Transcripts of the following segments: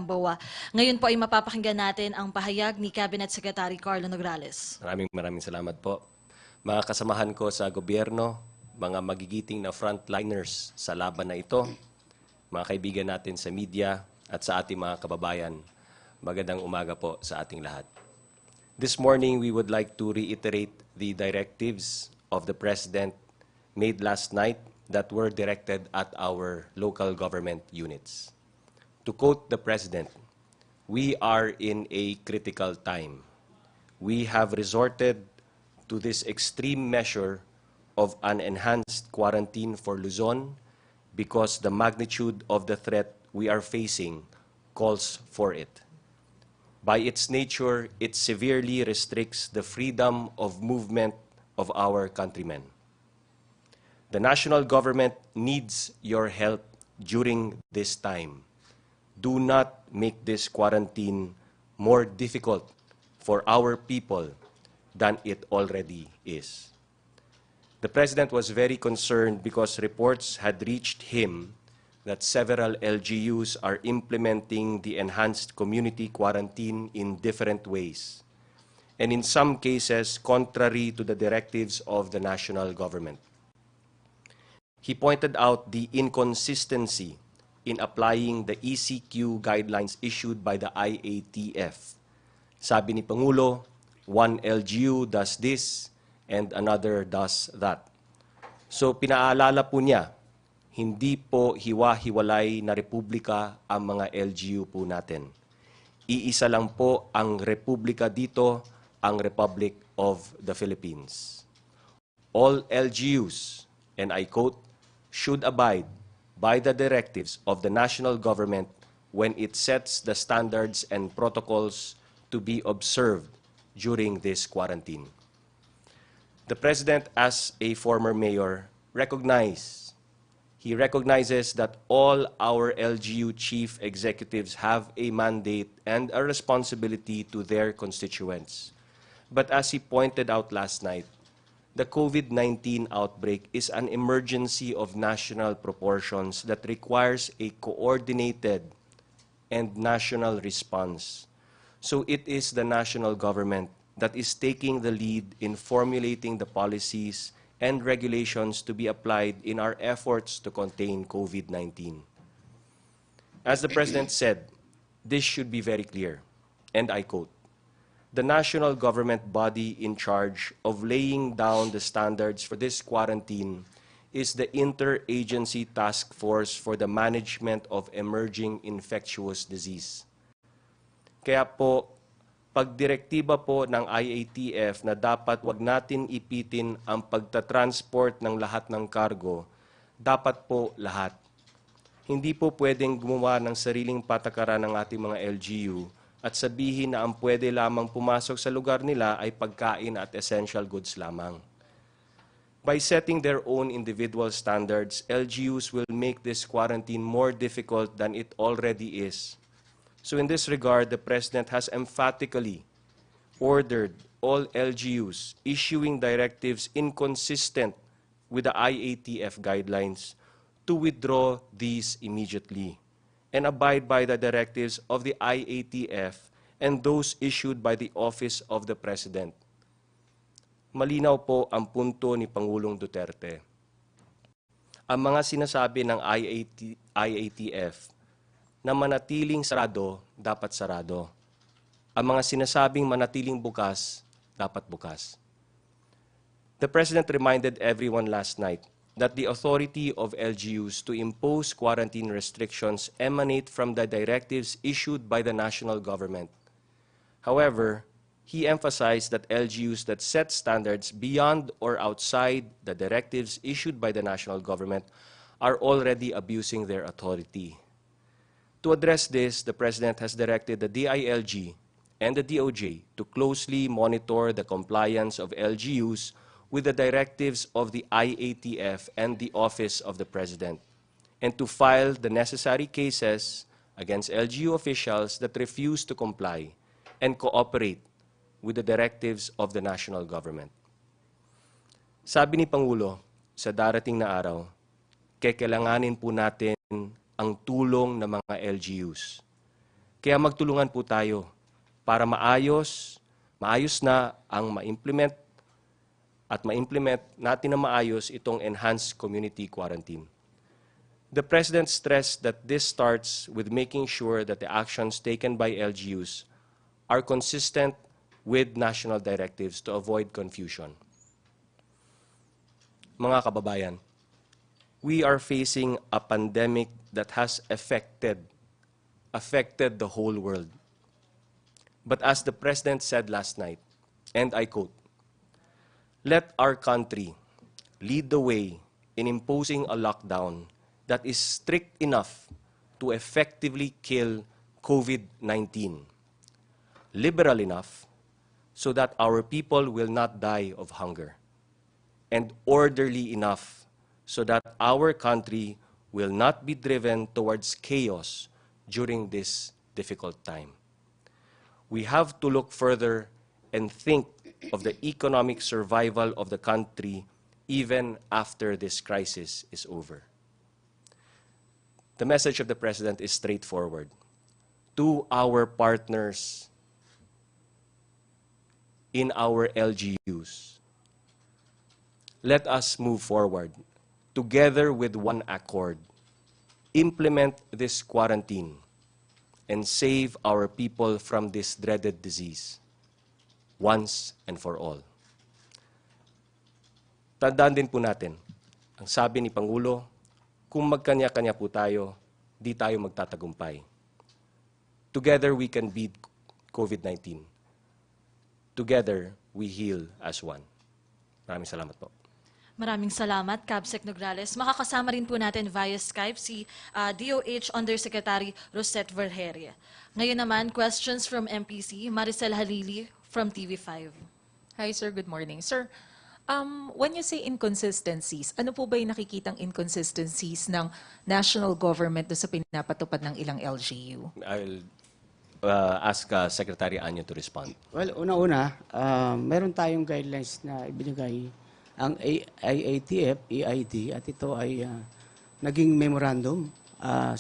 BOA. Ngayon po ay mapapakinggan natin ang pahayag ni Cabinet Secretary Carlo Nograles. Maraming salamat po. Mga kasamahan ko sa gobyerno, mga magigiting na frontliners sa laban na ito, mga kaibigan natin sa media at sa ating mga kababayan, magandang umaga po sa ating lahat. This morning, we would like to reiterate the directives of the President made last night that were directed at our local government units. To quote the President, "We are in a critical time. We have resorted to this extreme measure of an enhanced quarantine for Luzon because the magnitude of the threat we are facing calls for it. By its nature, it severely restricts the freedom of movement of our countrymen. The national government needs your help during this time. Do not make this quarantine more difficult for our people than it already is." The President was very concerned because reports had reached him that several LGUs are implementing the enhanced community quarantine in different ways, and in some cases contrary to the directives of the national government. He pointed out the inconsistency in applying the ECQ guidelines issued by the IATF. Sabi ni Pangulo, one LGU does this and another does that. So pinaalala po niya, hindi po hiwa-hiwalay na republika ang mga LGU po natin. Iisa lang po ang republika dito, ang Republic of the Philippines. All LGUs, and I quote, should abide by the directives of the national government when it sets the standards and protocols to be observed during this quarantine. The President, as a former mayor, recognizes that all our LGU chief executives have a mandate and a responsibility to their constituents. But as he pointed out last night, the COVID-19 outbreak is an emergency of national proportions that requires a coordinated and national response. So it is the national government that is taking the lead in formulating the policies and regulations to be applied in our efforts to contain COVID-19. As the President said, this should be very clear, and I quote, "The national government body in charge of laying down the standards for this quarantine is the Interagency Task Force for the Management of Emerging Infectious Disease." Kaya po, pagdirektiba po ng IATF na dapat wag natin ipitin ang pagtatransport ng lahat ng kargo, dapat po lahat. Hindi po pwedeng gumawa ng sariling patakaran ng ating mga LGU at sabihin na ang pwede lamang pumasok sa lugar nila ay pagkain at essential goods lamang. By setting their own individual standards, LGUs will make this quarantine more difficult than it already is. So in this regard, the President has emphatically ordered all LGUs issuing directives inconsistent with the IATF guidelines to withdraw these immediately and abide by the directives of the IATF and those issued by the Office of the President. Malinaw po ang punto ni Pangulong Duterte. Ang mga sinasabi ng IATF na manatiling sarado, dapat sarado. Ang mga sinasabing manatiling bukas, dapat bukas. The President reminded everyone last night that the authority of LGUs to impose quarantine restrictions emanate from the directives issued by the national government. However, he emphasized that LGUs that set standards beyond or outside the directives issued by the national government are already abusing their authority. To address this, the President has directed the DILG and the DOJ to closely monitor the compliance of LGUs with the directives of the IATF and the Office of the President, and to file the necessary cases against LGU officials that refuse to comply and cooperate with the directives of the national government. Sabi ni Pangulo, sa darating na araw, kailanganin po natin ang tulong ng mga LGUs. Kaya magtulungan po tayo para maayos na ang ma-implement natin na maayos itong enhanced community quarantine. The President stressed that this starts with making sure that the actions taken by LGUs are consistent with national directives to avoid confusion. Mga kababayan, we are facing a pandemic that has affected the whole world. But as the President said last night, and I quote, "Let our country lead the way in imposing a lockdown that is strict enough to effectively kill COVID-19, liberal enough so that our people will not die of hunger, and orderly enough so that our country will not be driven towards chaos during this difficult time. We have to look further and think of the economic survival of the country even after this crisis is over." The message of the President is straightforward. To our partners in our LGUs, let us move forward together with one accord, implement this quarantine, and save our people from this dreaded disease once and for all. Tandaan din po natin, ang sabi ni Pangulo, kung magkanya-kanya po tayo, di tayo magtatagumpay. Together we can beat COVID-19. Together we heal as one. Maraming salamat po. Maraming salamat, Cabsec Nograles. Makakasama rin po natin via Skype si DOH Undersecretary Rosette Vergeria. Ngayon naman, questions from MPC, Maricel Halili from TV5. Hi, sir. Good morning. Sir, when you say inconsistencies, ano po ba yung nakikitang inconsistencies ng national government doon sa pinapatupad ng ilang LGU? I'll ask Secretary Anyo to respond. Well, una-una, meron tayong guidelines na ibinigay ang IATF, EID, at ito ay naging memorandum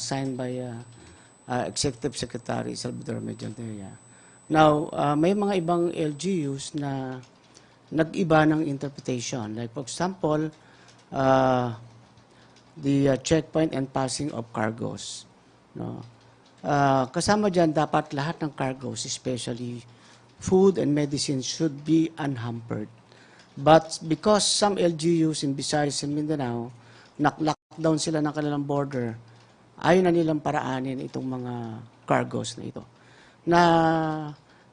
signed by Executive Secretary Salvador Medjantilla. Now, may mga ibang LGUs na nag-iba ng interpretation. Like, for example, the checkpoint and passing of cargos. No? Kasama dyan, dapat lahat ng cargos, especially food and medicine, should be unhampered. But because some LGUs in Visayas and Mindanao, nak-lockdown sila ng kanilang border, ayaw na nilang paraanin itong mga cargos na ito. Na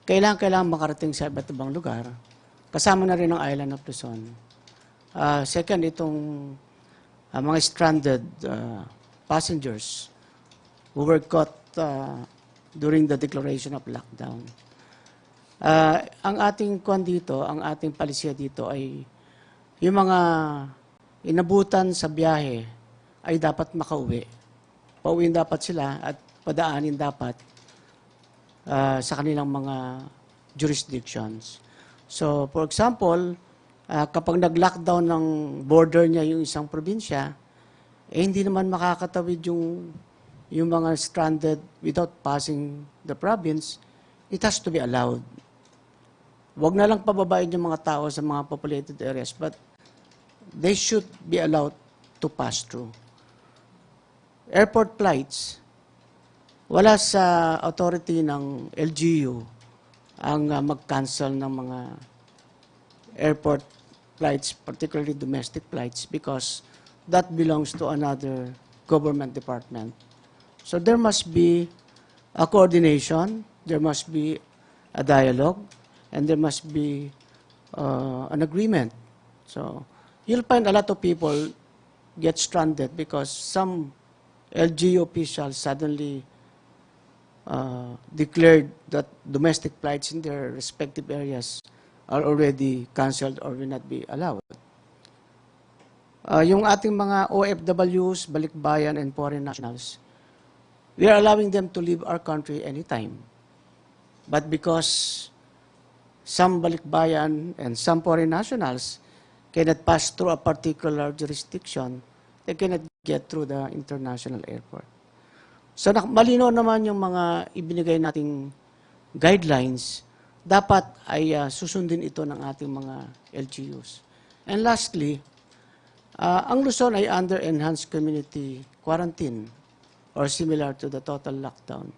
kailangan makarating sa iba't ibang lugar, kasama na rin ang island of Luzon. Second, itong mga stranded passengers who were caught during the declaration of lockdown. Ang ating kwan dito, ang ating palisiya dito ay yung mga inabutan sa biyahe ay dapat makauwi. Pauwiin dapat sila at padaanin dapat sa kanilang mga jurisdictions. So, for example, kapag nag-lockdown ng border niya yung isang probinsya, hindi naman makakatawid yung mga stranded without passing the province. It has to be allowed. Huwag na lang pababain yung mga tao sa mga populated areas, but they should be allowed to pass through. Airport flights, wala sa authority ng LGU ang mag-cancel ng mga airport flights, particularly domestic flights, because that belongs to another government department. So there must be a coordination, there must be a dialogue, and there must be an agreement. So you'll find a lot of people get stranded because some LGU officials suddenly declared that domestic flights in their respective areas are already canceled or will not be allowed. Yung ating mga OFWs, balikbayan, and foreign nationals, we are allowing them to leave our country anytime. But because some balikbayan and some foreign nationals cannot pass through a particular jurisdiction, they cannot get through the international airport. So malinaw naman yung mga ibinigay nating guidelines, dapat ay susundin ito ng ating mga LGUs. And lastly, ang Luzon ay under enhanced community quarantine or similar to the total lockdown.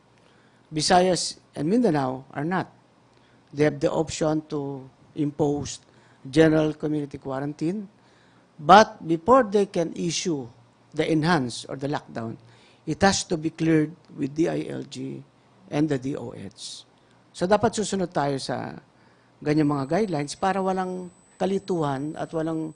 Visayas and Mindanao are not. They have the option to impose general community quarantine, but before they can issue the enhanced or the lockdown, it has to be cleared with DILG and the DOH. So dapat susunod tayo sa ganyang mga guidelines para walang kalituhan at walang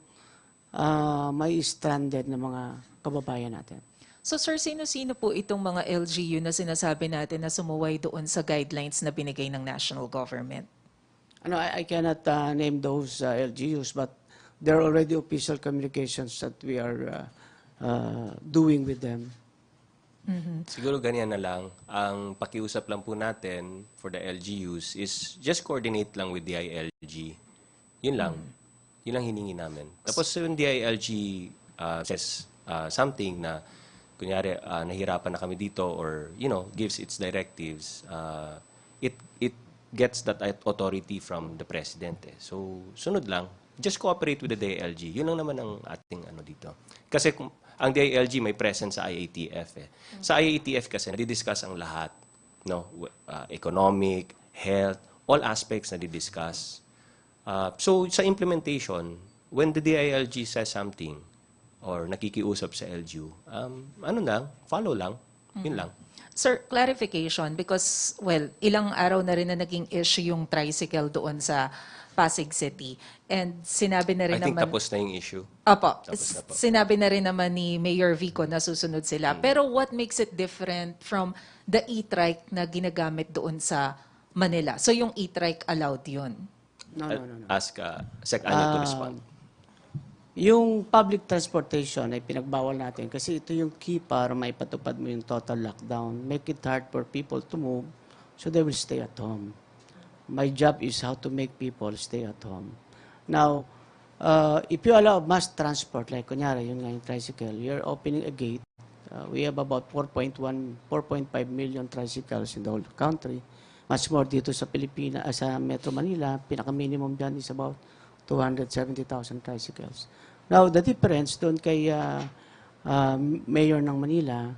may stranded na mga kababayan natin. So sir, sino-sino po itong mga LGU na sinasabi natin na sumuway doon sa guidelines na binigay ng national government? I cannot name those LGUs, but there are already official communications that we are doing with them. Siguro ganyan na lang. Ang pakiusap lang po natin for the LGUs is just coordinate lang with DILG. Yun lang. Yun lang hiningi namin. Tapos yung DILG says something na, kunyari, nahirapan na kami dito or, gives its directives, it gets that authority from the President. So, sunod lang. Just cooperate with the DILG. Yun lang naman ang ating dito. Kasi ang DILG may presence sa IATF. Sa IATF kasi nadidiscuss ang lahat. Economic, health, all aspects nadidiscuss. So sa implementation, when the DILG says something or nakikiusap sa LGU, follow lang. Yun lang. Sir, clarification because, ilang araw na rin na naging issue yung tricycle doon sa Pasig City. And sinabi na rin I think naman... tapos na yung issue. Opo. Tapos na po. Sinabi na rin naman ni Mayor Vico na susunod sila. Pero what makes it different from the e-trike na ginagamit doon sa Manila? So yung e-trike allowed yun? No. Ask Sec. Ano to respond. Yung public transportation ay pinagbawal natin kasi ito yung key para maipatupad mo yung total lockdown. Make it hard for people to move so they will stay at home. My job is how to make people stay at home. Now, if you allow mass transport, like kunyari, yun nga yung tricycle, you're opening a gate. We have about 4.5 million tricycles in the whole country. Much more dito sa Pilipinas, sa Metro Manila, pinaka-minimum dyan is about 270,000 tricycles. Now, the difference doon kay Mayor ng Manila,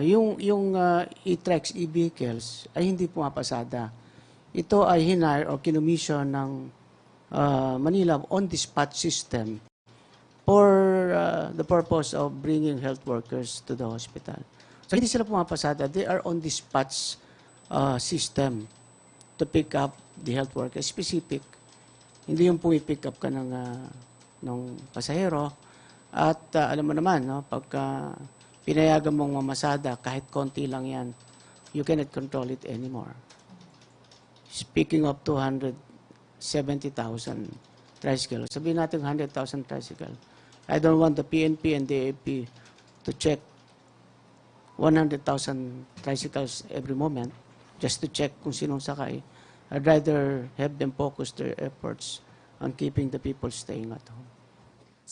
yung e-trikes, e-vehicles ay hindi pumapasada. Ito ay hinire o kinumisyon ng Manila on-dispatch system for the purpose of bringing health workers to the hospital. So hindi sila pumapasada. They are on-dispatch system to pick up the health workers specific. Hindi yung pumipick up ka ng pasahero. At alam mo naman, pagka pinayagan mong mamasada, kahit konti lang yan, you cannot control it anymore. Speaking of 270,000 tricycles, sabihin natin 100,000 tricycle. I don't want the PNP and the AP to check 100,000 tricycles every moment just to check kung sinong sakay. I'd rather have them focus their efforts on keeping the people staying at home.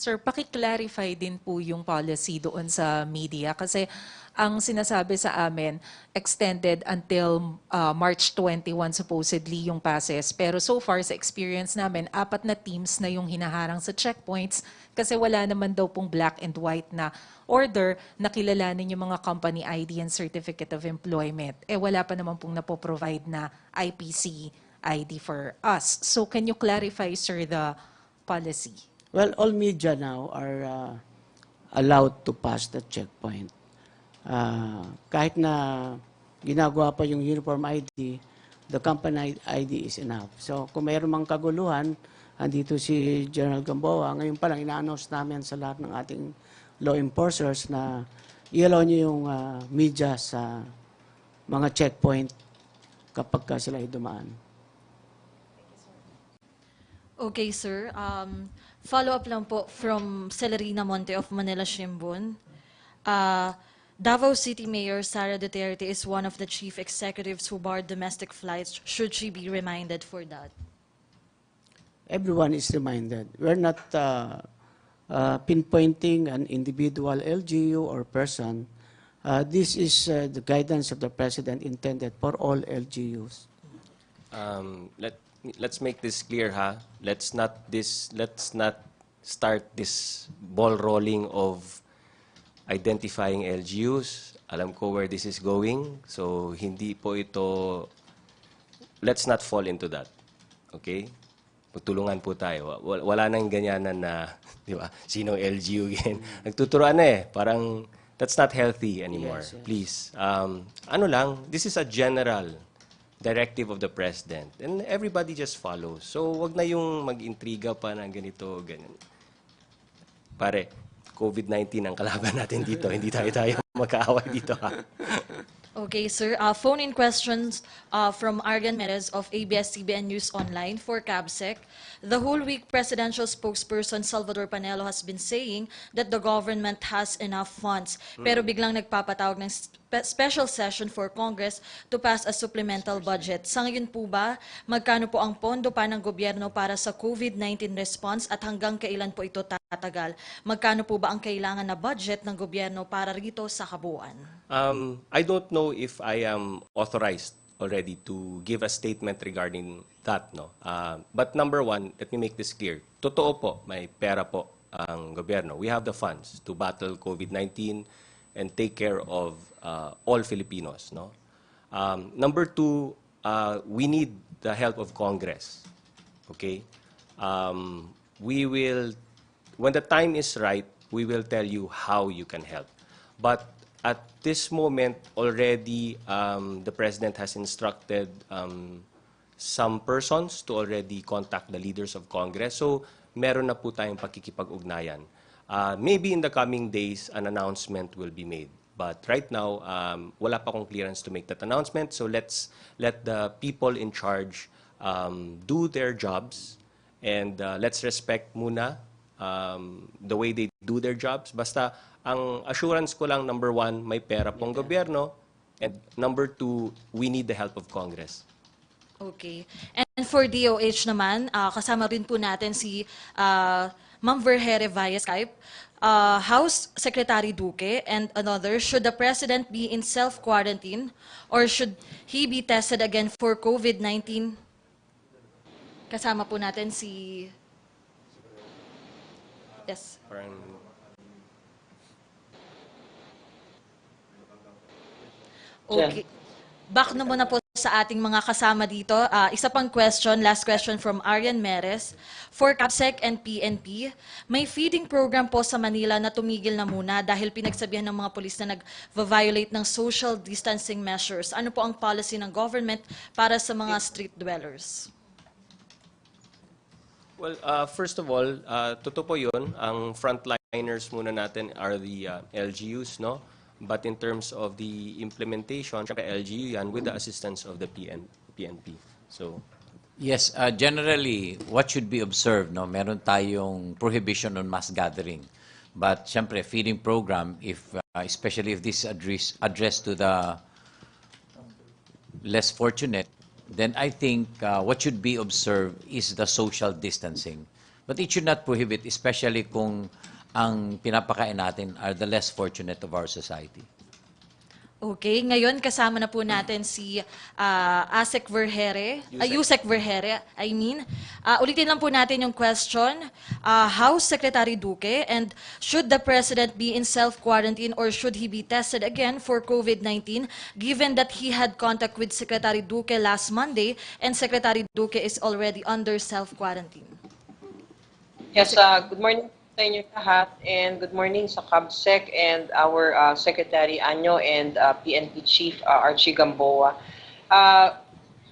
Sir, paki-clarify din po yung policy doon sa media kasi ang sinasabi sa amin, extended until March 21 supposedly yung passes. Pero so far sa experience namin, 4 na teams na yung hinaharang sa checkpoints kasi wala naman daw pong black and white na order na kilalanin yung mga company ID and certificate of employment. Wala pa naman pong napoprovide na IPC ID for us. So can you clarify, sir, the policy? Well, all media now are allowed to pass the checkpoint. Kahit na ginagawa pa yung uniform ID, the company ID is enough. So kung mayroon mang kaguluhan, andito si General Gamboa, ngayon pa lang ina-announce namin sa lahat ng ating law enforcers na i-allow niyo yung media sa mga checkpoint kapag sila ay dumaan. Okay, sir. Follow-up lang po from Celerina Monte of Manila Shimbun. Davao City Mayor Sara Duterte is one of the chief executives who barred domestic flights. Should she be reminded for that? Everyone is reminded. We're not pinpointing an individual LGU or person, This is the guidance of the President intended for all LGUs. Let's make this clear, ha. Let's not start this ball rolling of identifying LGUs. Alam ko where this is going, so hindi po ito. Let's not fall into that. Okay? Magtulungan po tayo. Wala nang ganyanan na, di ba? Sinong LGU again? Nagtuturoan na eh. Parang that's not healthy anymore. Yes, yes. Please. Ano lang, this is a general directive of the President. And everybody just follows. So, wag na yung mag-intriga pa ng ganito, ganyan. Pare, COVID-19 ang kalaban natin dito. Hindi tayo magkaaway dito, ha? Okay, sir. Phone-in questions from Argan Merez of ABS-CBN News Online for CABSEC. The whole week, presidential spokesperson Salvador Panelo has been saying that the government has enough funds. Pero biglang nagpapatawag ng special session for Congress to pass a supplemental budget. Sa ngayon po ba, magkano po ang pondo pa ng gobyerno para sa COVID-19 response at hanggang kailan po ito tatagal? Magkano po ba ang kailangan na budget ng gobyerno para rito sa kabuuan? I don't know if I am authorized already to give a statement regarding that, no. But number one, let me make this clear. Totoo po, may pera po ang gobyerno. We have the funds to battle COVID-19 and take care of all Filipinos, no. Number two, we need the help of Congress. Okay, we will, when the time is right, we will tell you how you can help. But at this moment, already the President has instructed some persons to already contact the leaders of Congress. So, meron na po tayong pakikipag-ugnayan. Maybe in the coming days, an announcement will be made. But right now, wala pa akong clearance to make that announcement. So, let's let the people in charge do their jobs. And let's respect muna the way they do their jobs. Basta, ang assurance ko lang, number one, may pera pong gobyerno. And number two, we need the help of Congress. Okay. And for DOH naman, kasama rin po natin si Ma'am Vergere via Skype. House Secretary Duque and another, should the President be in self-quarantine or should he be tested again for COVID-19? Kasama po natin si... Yes. Okay. Back na muna po sa ating mga kasama dito. Isa pang question, last question from Arian Meres. For CAPSEC and PNP, may feeding program po sa Manila na tumigil na muna dahil pinagsabihan ng mga polis na nag-violate ng social distancing measures. Ano po ang policy ng government para sa mga street dwellers? Well, first of all, totoo po yun. Ang frontliners muna natin are the LGUs, no? But in terms of the implementation, syempre LGU yan with the assistance of the PNP. So, yes, generally, what should be observed, no? Meron tayong prohibition on mass gathering. But syempre, feeding program, if especially if this addressed to the less fortunate, then I think what should be observed is the social distancing. But it should not prohibit, especially kung ang pinapakain natin are the less fortunate of our society. Okay, ngayon kasama na po natin si Yusek Vergere, I mean. Ulitin lang po natin yung question. House Secretary Duque, and should the President be in self-quarantine or should he be tested again for COVID-19 given that he had contact with Secretary Duque last Monday and Secretary Duque is already under self-quarantine? Yes, good morning sa inyo lahat and good morning sa CABSEC and our Secretary Anyo and PNP Chief Archie Gamboa.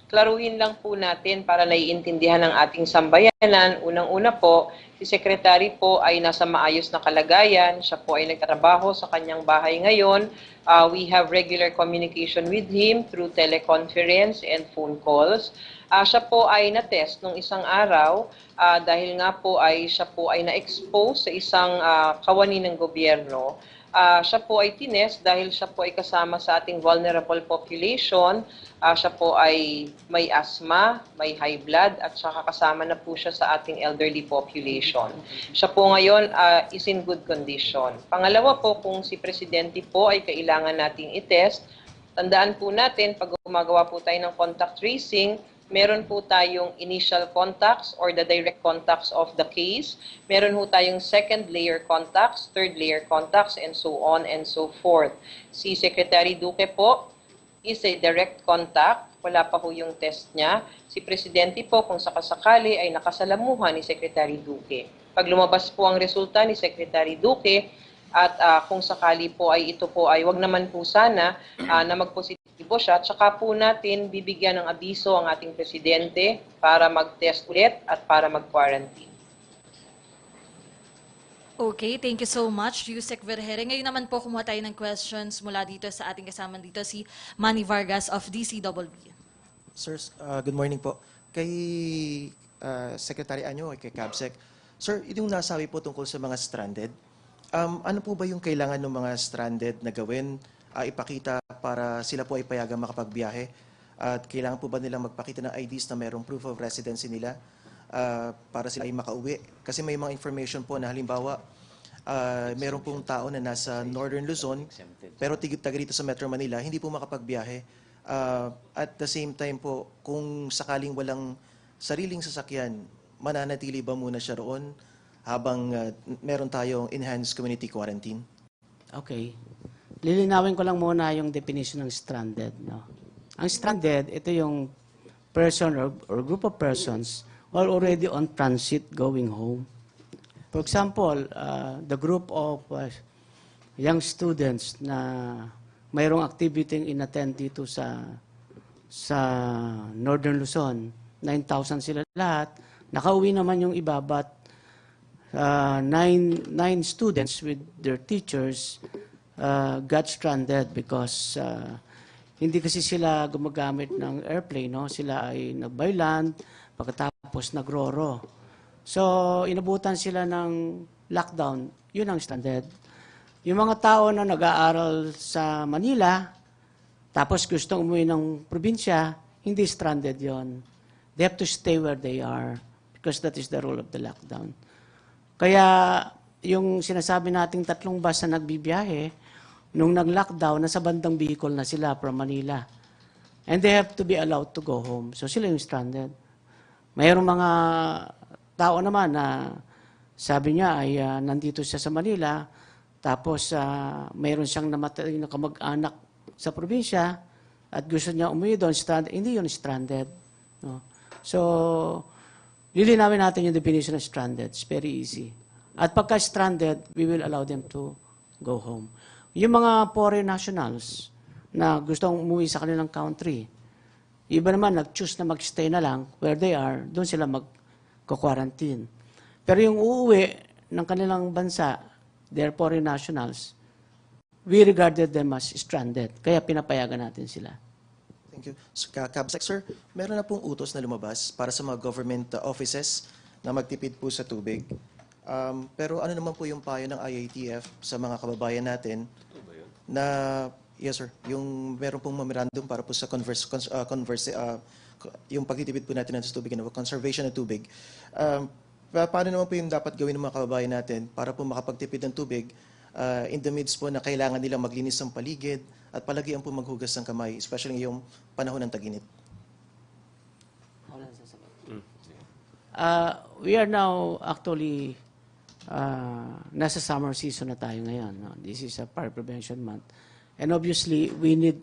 Klaruhin lang po natin para naiintindihan ng ating sambayanan. Unang-una po, si Secretary po ay nasa maayos na kalagayan. Siya po ay nagtatrabaho sa kanyang bahay ngayon. We have regular communication with him through teleconference and phone calls. Siya po ay na-test nung isang araw dahil nga po ay siya po ay na-expose sa isang kawani ng gobyerno Siya po ay tinest dahil siya po ay kasama sa ating vulnerable population. Siya po ay may asthma, may high blood, at saka kasama na po siya sa ating elderly population. Siya po ngayon is in good condition. Pangalawa po, kung si Presidente po ay kailangan nating itest, tandaan po natin, pag gumagawa po tayo ng contact tracing, meron po tayong initial contacts or the direct contacts of the case. Meron po tayong second layer contacts, third layer contacts, and so on and so forth. Si Secretary Duque po is a direct contact. Wala pa po yung test niya. Si Presidente po, kung sakasakali, ay nakasalamuhan ni Secretary Duque. Pag lumabas po ang resulta ni Secretary Duque, at kung sakali po ay ito po ay wag naman po sana na magpositibo siya, tsaka po natin bibigyan ng abiso ang ating Presidente para mag-test ulit at para mag-quarantine. Okay, thank you so much, Yusek Vergere. Ngayon naman po kumuha tayo ng questions mula dito sa ating kasama dito, si Manny Vargas of DCWB. Sir, good morning po. Kay Secretary Anyo, kay Cabsec. Sir, yung nasabi po tungkol sa mga stranded, ano po ba yung kailangan ng mga stranded na gawin, ipakita para sila po ay payagang makapagbiyahe? At kailangan po ba nilang magpakita ng IDs na mayroong proof of residency nila para sila ay makauwi? Kasi may mga information po na halimbawa, meron pong tao na nasa Northern Luzon, pero taga dito sa Metro Manila, hindi po makapagbiyahe. At the same time po, kung sakaling walang sariling sasakyan, mananatili ba muna siya roon habang meron tayong enhanced community quarantine? Okay. Lilinawin ko lang muna yung definition ng stranded. No? Ang stranded, ito yung person or group of persons who are already on transit going home. For example, the group of young students na mayroong activity in-attend dito sa Northern Luzon. 9,000 sila lahat. Nakauwi naman yung iba, but nine students with their teachers got stranded because hindi kasi sila gumagamit ng airplane, no? Sila ay nag-by land, pagkatapos nagroro. So, inabutan sila ng lockdown. Yun ang stranded. Yung mga tao na nag-aaral sa Manila, tapos gustong umuwi ng probinsya, hindi stranded yon. They have to stay where they are because that is the rule of the lockdown. Kaya yung sinasabi nating 3 bus na nagbibiyahe, nung nag-lockdown, nasa bandang Bicol na sila from Manila. And they have to be allowed to go home. So sila yung stranded. Mayroong mga tao naman na sabi niya ay nandito siya sa Manila, tapos mayroon siyang namatay na kamag-anak sa probinsya at gusto niya umuwi doon, stranded. Hindi yun stranded. No? So, lilinawin natin yung definition of stranded. It's very easy. At pagka stranded, we will allow them to go home. Yung mga foreign nationals na gustong umuwi sa kanilang country, iba naman nag-choose na mag-stay na lang where they are, doon sila mag-quarantine. Pero yung uuwi ng kanilang bansa, they're foreign nationals, we regarded them as stranded. Kaya pinapayagan natin sila. Thank you. Cabsec, sir, meron na pong utos na lumabas para sa mga government offices na magtipid po sa tubig. Pero ano naman po yung payo ng IATF sa mga kababayan natin na, yes sir, yung meron pong memorandum para po sa yung pagtitipid po natin sa tubig, conservation ng tubig. Paano naman po yung dapat gawin ng mga kababayan natin para po makapagtipid ng tubig in the midst po na kailangan nilang maglinis ng paligid at palagian po maghugas ng kamay, especially yung panahon ng tag-init? We are now actually nasa summer season na tayo ngayon. No? This is a fire prevention month. And obviously, we need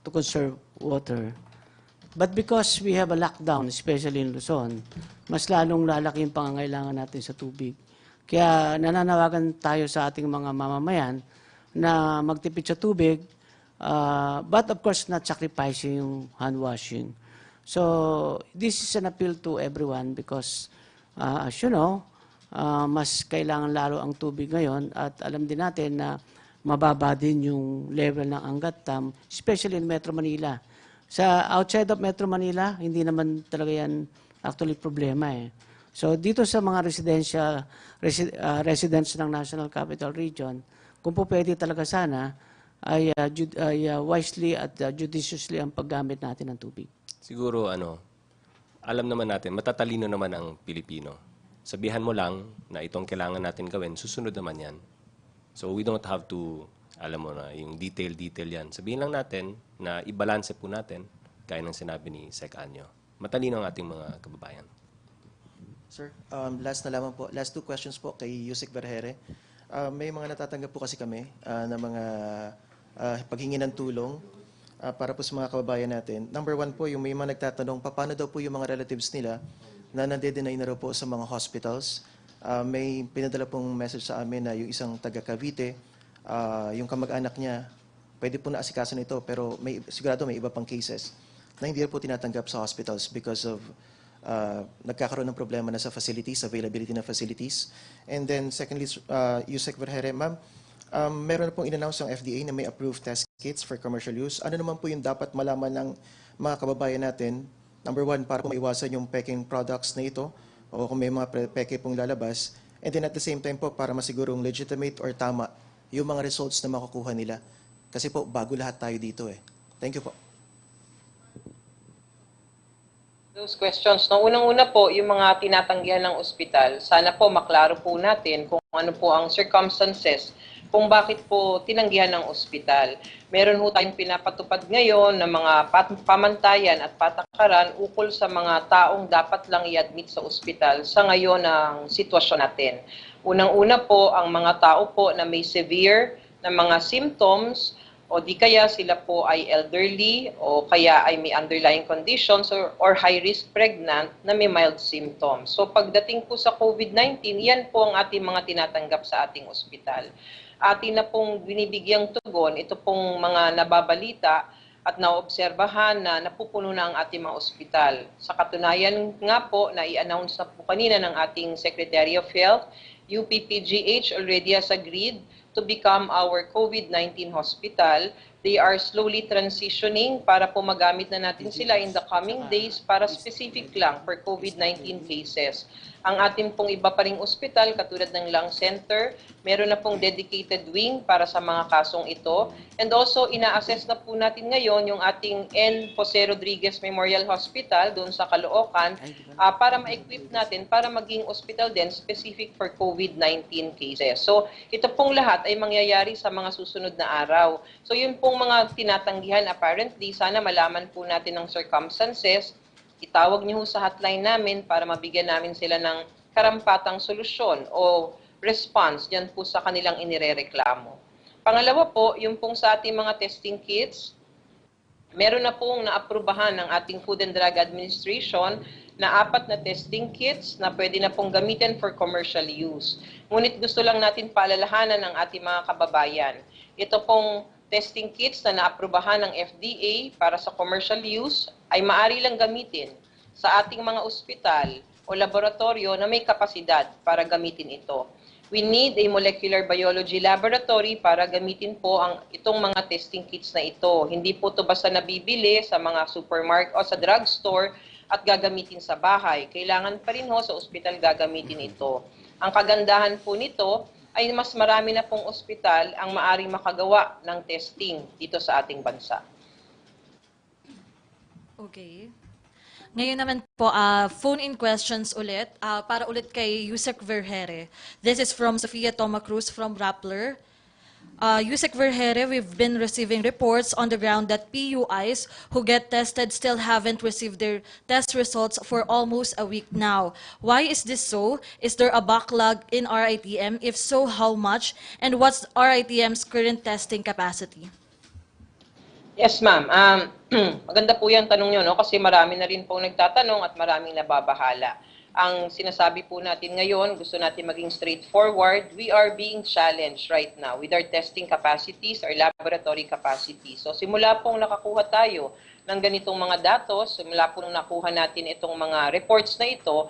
to conserve water. But because we have a lockdown, especially in Luzon, mas lalong lalaki yung pangangailangan natin sa tubig. Kaya nananawagan tayo sa ating mga mamamayan na magtipid sa tubig, but of course not sacrificing yung hand washing. So this is an appeal to everyone because as you know, mas kailangan lalo ang tubig ngayon at alam din natin na mababa din yung level ng Angat-Dam, especially in Metro Manila. Sa outside of Metro Manila, hindi naman talaga yan actually problema eh. So dito sa mga residents ng National Capital Region, kung po pwede talaga sana, ay, wisely at judiciously ang paggamit natin ng tubig. Siguro alam naman natin, matatalino naman ang Pilipino. Sabihan mo lang na itong kailangan natin gawin, susunod naman yan. So we don't have to, alam mo na, yung detail yan. Sabihin lang natin na ibalanse po natin, gaya ng sinabi ni Sec. Anyo. Matalino ang ating mga kababayan. Sir, last na lamang po. Last 2 questions po kay Yusek Vergere. May mga natatanggap po kasi kami na mga paghingi ng tulong para po sa mga kababayan natin. Number 1 po, yung may mga nagtatanong, paano daw po yung mga relatives nila na nande-deny na raw po sa mga hospitals. May pinadala pong message sa amin na yung isang taga Cavite, yung kamag-anak niya, pwede po na asikaso nito, pero sigurado may iba pang cases na hindi po tinatanggap sa hospitals because of nagkakaroon ng problema na sa facilities, availability ng facilities. And then secondly, Yusek Vergere, ma'am, meron na pong in-announce ng FDA na may approved test kits for commercial use. Ano naman po yung dapat malaman ng mga kababayan natin? Number 1, para po maiwasan yung peking products na ito o kung may mga peke pong lalabas. And then at the same time po, para masigurong legitimate or tama yung mga results na makukuha nila. Kasi po, bago lahat tayo dito eh. Thank you po. Those questions. No, unang-una po, yung mga tinatanggihan ng ospital, sana po maklaro po natin kung ano po ang circumstances kung bakit po tinanggihan ng ospital. Meron po tayong pinapatupad ngayon ng mga pamantayan at patakaran ukol sa mga taong dapat lang i-admit sa ospital sa ngayon ng sitwasyon natin. Unang-una po, ang mga tao po na may severe na mga symptoms o di kaya sila po ay elderly o kaya ay may underlying conditions or high-risk pregnant na may mild symptoms. So pagdating po sa COVID-19, yan po ang ating mga tinatanggap sa ating ospital. Atin na pong binibigyang tugon, ito pong mga nababalita at naobserbahan na napupuno na ang ating mga ospital. Sa katunayan nga po, na i-announce na po kanina ng ating Secretary of Health, UPPGH already has agreed to become our COVID-19 hospital. They are slowly transitioning para po magamit na natin sila in the coming days para specific lang for COVID-19 cases. Ang ating pong iba pa ring ospital, katulad ng Lung Center, meron na pong dedicated wing para sa mga kasong ito. And also, ina-assess na po natin ngayon yung ating N. Jose Rodriguez Memorial Hospital doon sa Caloocan para ma-equip natin para maging hospital din specific for COVID-19 cases. So, ito pong lahat ay mangyayari sa mga susunod na araw. So, yun pong mga tinatanggihan apparently, sana malaman po natin ng circumstances. Itawag niyo sa hotline namin para mabigyan namin sila ng karampatang solusyon o response dyan po sa kanilang inirereklamo. Pangalawa po, yung pong sa ating mga testing kits, meron na pong naaprubahan ng ating Food and Drug Administration na 4 na testing kits na pwede na pong gamitin for commercial use. Ngunit gusto lang natin paalalahanan ng ating mga kababayan. Ito pong testing kits na naaprubahan ng FDA para sa commercial use ay maaari lang gamitin sa ating mga ospital o laboratorio na may kapasidad para gamitin ito. We need a molecular biology laboratory para gamitin po itong mga testing kits na ito. Hindi po ito basta nabibili sa mga supermarket o sa drugstore at gagamitin sa bahay. Kailangan pa rin sa ospital gagamitin ito. Ang kagandahan po nito ay mas marami na pong ospital ang maaring makagawa ng testing dito sa ating bansa. Okay. Ngayon naman po, phone-in questions ulit. Para ulit kay Yusek Vergere. This is from Sofia Toma Cruz from Rappler. Yusek Vergere, we've been receiving reports on the ground that PUIs who get tested still haven't received their test results for almost a week now. Why is this so? Is there a backlog in RITM? If so, how much? And what's RITM's current testing capacity? Yes, ma'am. Maganda po yung tanong nyo, no? Kasi marami na rin pong nagtatanong at maraming nababahala. Ang sinasabi po natin ngayon, gusto natin maging straightforward, we are being challenged right now with our testing capacities, our laboratory capacity. So simula pong nakakuha tayo ng ganitong mga datos, simula pong nakuha natin itong mga reports na ito,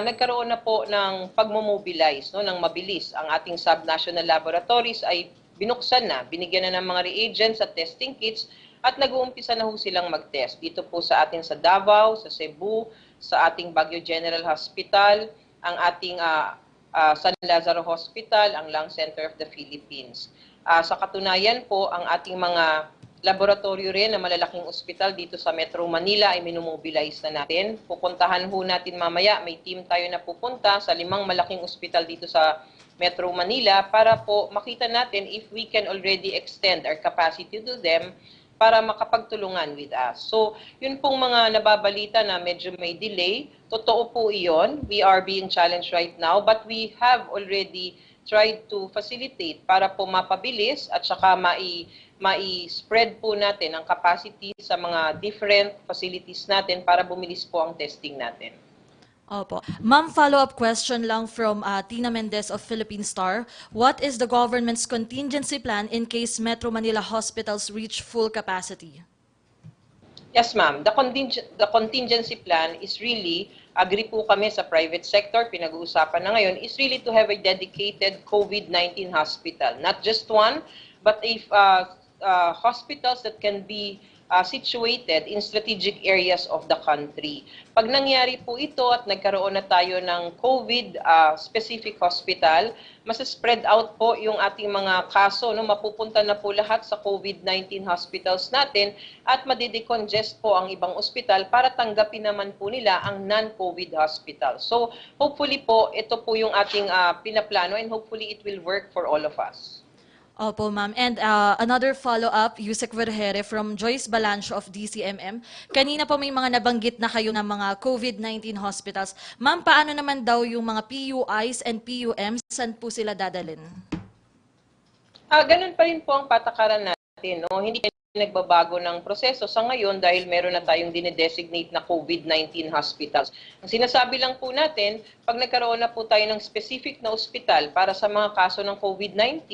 nagkaroon na po ng pagmomobilize, no, ng mabilis. Ang ating sub-national laboratories ay binuksan na, binigyan na ng mga reagents at testing kits at nag-uumpisa na ho silang mag-test. Dito po sa atin sa Davao, sa Cebu, sa ating Baguio General Hospital, ang ating San Lazaro Hospital, ang Lung Center of the Philippines. Sa katunayan po, ang ating mga laboratorio rin na malalaking ospital dito sa Metro Manila ay minumobilize na natin. Pupuntahan ho natin mamaya, may team tayo na pupunta sa 5 malaking ospital dito sa Metro Manila para po makita natin if we can already extend our capacity to them para makapagtulungan with us. So, yun pong mga nababalita na medyo may delay. Totoo po iyon. We are being challenged right now, but we have already tried to facilitate para po mapabilis at saka mai-spread po natin ang capacity sa mga different facilities natin para bumilis po ang testing natin. Opo. Ma'am, follow-up question lang from Tina Mendez of Philippine Star. What is the government's contingency plan in case Metro Manila hospitals reach full capacity? Yes, ma'am. The contingency plan is really, agree po kami sa private sector, pinag-uusapan na ngayon, is really to have a dedicated COVID-19 hospital. Not just one, but if hospitals that can be situated in strategic areas of the country. Pag nangyari po ito at nagkaroon na tayo ng COVID-specific hospital, mas spread out po yung ating mga kaso, no? Mapupunta na po lahat sa COVID-19 hospitals natin at madidecongest po ang ibang ospital para tanggapin naman po nila ang non-COVID hospital. So hopefully po, ito po yung ating pinaplano and hopefully it will work for all of us. Opo, ma'am. And another follow-up, Yusek Vergere from Joyce Balancho of DCMM. Kanina po may mga nabanggit na kayo ng mga COVID-19 hospitals. Ma'am, paano naman daw yung mga PUIs and PUMs? Saan po sila dadalhin? Ganun pa rin po ang patakaran natin. No? Hindi nagbabago ng proseso sa ngayon dahil meron na tayong dinedesignate na COVID-19 hospitals. Ang sinasabi lang po natin, pag nagkaroon na po tayo ng specific na ospital para sa mga kaso ng COVID-19,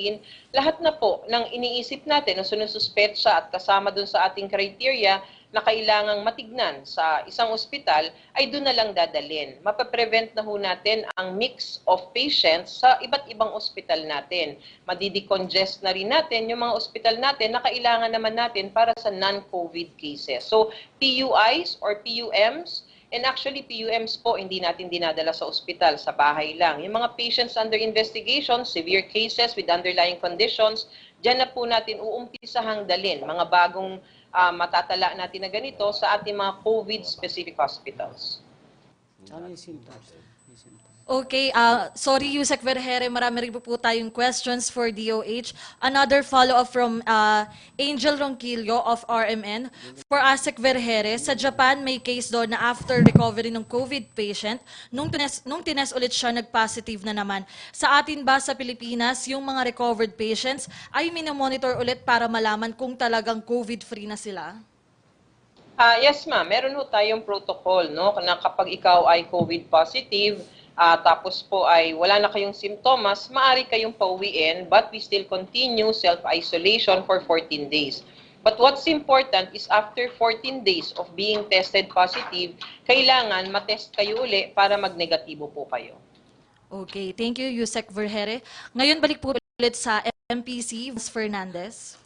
lahat na po ng iniisip natin na sinususpetsa at kasama dun sa ating criteria na kailangang matignan sa isang ospital ay doon na lang dadalhin. Mapaprevent na ho natin ang mix of patients sa iba't ibang ospital natin. Madidecongest na rin natin yung mga ospital natin na kailangan naman natin para sa non-COVID cases. So, PUIs or PUMs, and actually PUMs po hindi natin dinadala sa ospital, sa bahay lang. Yung mga patients under investigation, severe cases with underlying conditions, dyan na po natin uumpisahang dalhin mga bagong matatala natin na ganito sa ating mga COVID-specific hospitals. Okay, sorry Yusek Vergere, marami rin po tayong questions for DOH. Another follow-up from Angel Ronquillo of RMN. For Asek Vergere, sa Japan may case doon na after recovery ng COVID patient, nung tines ulit siya, nag-positive na naman. Sa atin ba sa Pilipinas, yung mga recovered patients ay minomonitor ulit para malaman kung talagang COVID-free na sila? Yes ma'am, meron ho tayong protocol, no, na kapag ikaw ay COVID positive, tapos po ay wala na kayong simptomas, maaari kayong pauwiin, but we still continue self-isolation for 14 days. But what's important is after 14 days of being tested positive, kailangan matest kayo uli para mag-negatibo po kayo. Okay, thank you Yusek Vergere. Ngayon balik po ulit sa MPC, Ms. Fernandez.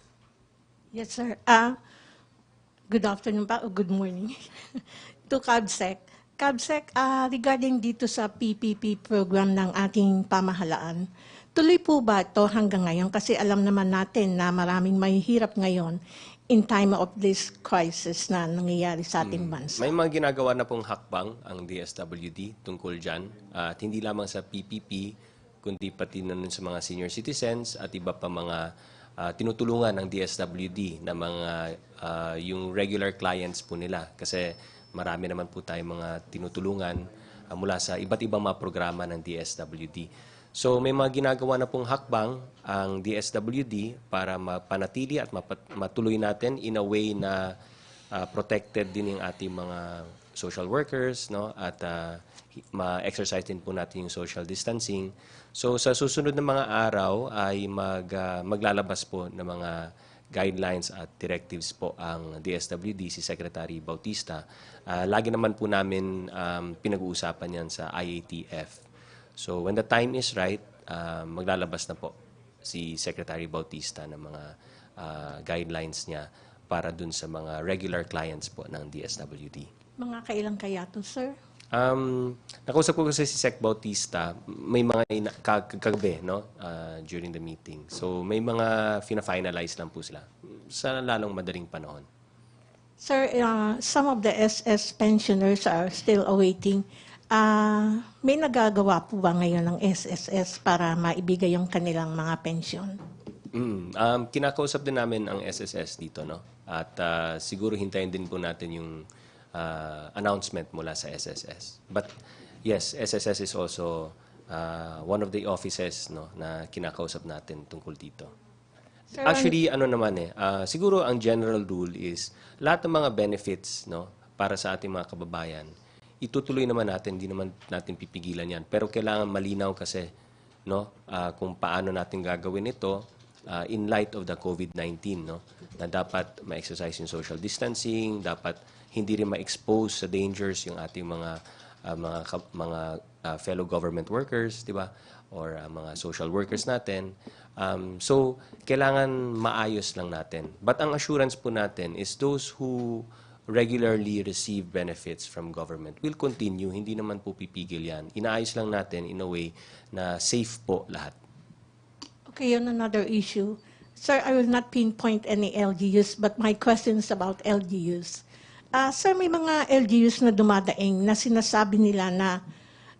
Yes, sir. Good afternoon pa, o good morning. To CABSEC. CABSEC, regarding dito sa PPP program ng ating pamahalaan, tuloy po ba ito hanggang ngayon? Kasi alam naman natin na maraming mahihirap ngayon in time of this crisis na nangyayari sa ating bansa. May mga ginagawa na pong hakbang ang DSWD tungkol dyan. At hindi lamang sa PPP, kundi pati na nun sa mga senior citizens at iba pa mga tinutulungan ng DSWD na mga yung regular clients po nila. Kasi marami naman po tayong mga tinutulungan mula sa iba't ibang mga programa ng DSWD. So may mga ginagawa na pong hakbang ang DSWD para mapanatili at matuloy natin in a way na protected din yung ating mga social workers, no? At ma-exercise din po natin yung social distancing. So sa susunod na mga araw ay maglalabas po ng mga guidelines at directives po ang DSWD, si Secretary Bautista. Lagi naman po namin pinag-uusapan yan sa IATF. So when the time is right, maglalabas na po si Secretary Bautista ng mga guidelines niya para dun sa mga regular clients po ng DSWD. Mga kailan kaya to, sir? Nakausap ko kasi si Sec Bautista, may mga kagabi, no, during the meeting. So may mga fina-finalize lang po sila sa lalong madaling panahon. Sir, some of the SS pensioners are still awaiting. May nagagawa po ba ngayon ng SSS para maibigay yung kanilang mga pensyon? Kinakausap din namin ang SSS dito, no? At siguro hintayin din po natin yung announcement mula sa SSS. But yes, SSS is also one of the offices, no, na kinakausap natin tungkol dito. Sir, Actually, ano naman siguro ang general rule is lahat ng mga benefits, no, para sa ating mga kababayan, itutuloy naman natin, hindi naman natin pipigilan yan. Pero kailangan malinaw kasi, no, kung paano natin gagawin ito in light of the COVID-19, no, na dapat ma-exercise yung social distancing, dapat hindi rin ma-expose sa dangers yung ating mga fellow government workers, di ba? Or mga social workers natin. So, kailangan maayos lang natin. But ang assurance po natin is those who regularly receive benefits from government will continue. Hindi naman po pipigil yan. Inaayos lang natin in a way na safe po lahat. Okay, on another issue. Sir, I will not pinpoint any LGUs, but my question is about LGUs. Sir, may mga LGUs na dumadaing na sinasabi nila na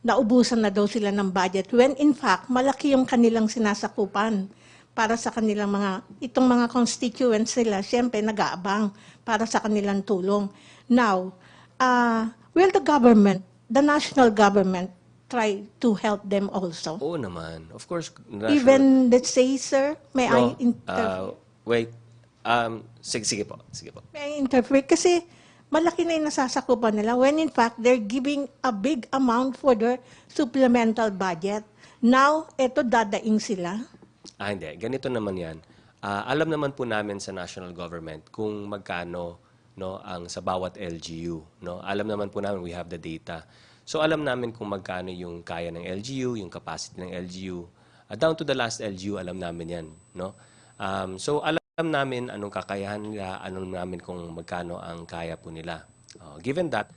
naubusan na daw sila ng budget when in fact, malaki yung kanilang sinasakupan para sa kanilang itong mga constituents nila, siyempre nag-aabang para sa kanilang tulong. Now, will the national government, try to help them also? Oo naman. Of course, Even, let's say, sir, may I No, interfere? wait. Sige po. May I interfere? Kasi malaki na yung nasasakupan nila when in fact they're giving a big amount for their supplemental budget. Now, eto dadaing sila. Hindi. Ganito naman yan. Alam naman po namin sa national government kung magkano, no, ang sa bawat LGU. No? Alam naman po namin, we have the data. So alam namin kung magkano yung kaya ng LGU, yung capacity ng LGU. Down to the last LGU, alam namin yan. No? So alam namin anong kakayahan nila, alam namin kung magkano ang kaya po nila. Given that,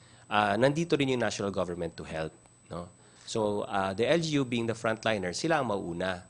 nandito rin yung national government to help. No? So the LGU being the frontliner, sila ang mauna.